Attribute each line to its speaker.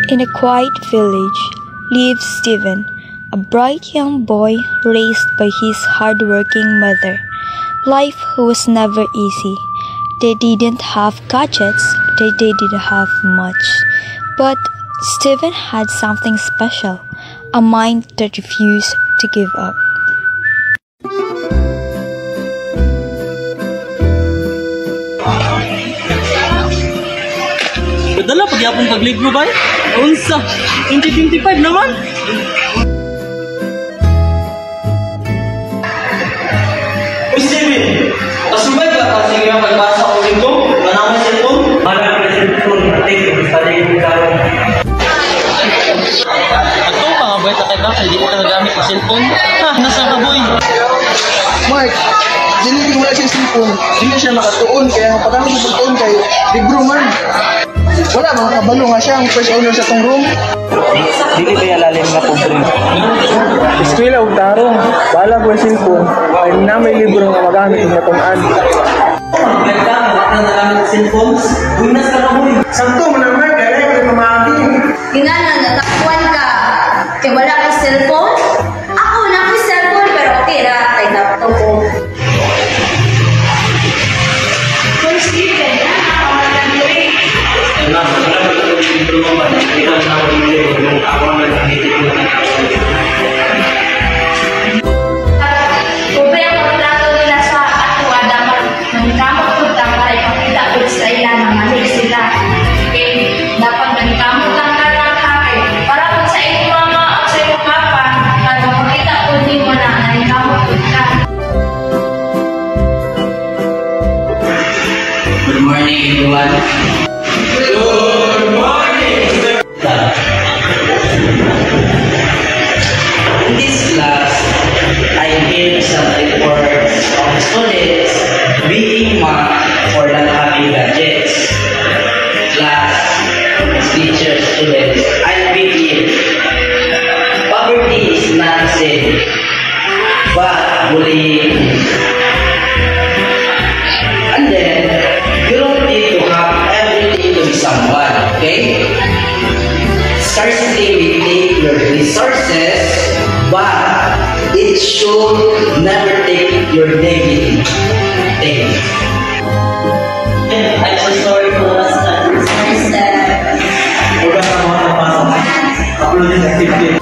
Speaker 1: In a quiet village lived Stephen, a bright young boy raised by his hard-working mother. Life was never easy. They didn't have gadgets, they didn't have much. But Stephen had something special, a mind that refused to give up.
Speaker 2: Padala pagyapon paglibro bay? Unsa? 2025 naman?
Speaker 3: Uy, Steven! Kasubay ka kasi nga pagbasa ko dito? Wala naman cellphone? Wala naman cellphone. Ating, study ko karon.
Speaker 2: Ato pa nga ba ita kay ka? Hindi ko nagagamit ng cellphone? Ha, nasa ka boy?
Speaker 4: Mark, dili ko wala siya cellphone. Dili siya makatuon kaya pagkano sa tuon kay libro man. Wala mga kabalo nga siya ang first owner sa tong room.
Speaker 3: Dili ba yalalim nga po rin?
Speaker 4: Eskwela og tarong, bala ko ang cellphone. Ay na may libro nga magamit ng matunan.
Speaker 3: Maganda, wala na nagamit ng cellphones. Buinas ka na mo eh.
Speaker 4: Santo mo na Mark, kaya ko rin mamaki.
Speaker 5: Ginanan, natakwan ka. Kaya wala ka cellphone? Ako, na ako cellphone, pero okay na. Kay laptop ko. First Steven, nakawalan mo rin.
Speaker 3: Wala ko yung libro mo ba? Ikaw na ako yung libro. Ako ang nag-anitin mo na ako.
Speaker 5: Kumpre ang kontrato nila sa ato, dapat nangkamot ko para ipakita ko sa ila na mali sila. Okay, dapat nangkamot lang ka lang kami. Para kung sa iyong mama o sa iyong papa, para makita ko din mo na nangkamot ko ka.
Speaker 3: Good morning, everyone. Good morning! In this class, I give some reports of students being mocked for not having gadgets. Class, teachers, students, I begin. Poverty is not sin, but bullying. And then, you don't need to have everything to be someone, okay? Scarcity will take your resources, but it should never take your negative things. I'm so sorry for last time.
Speaker 5: First step.
Speaker 3: Huwag ka na mga napasok. Upload yung activity.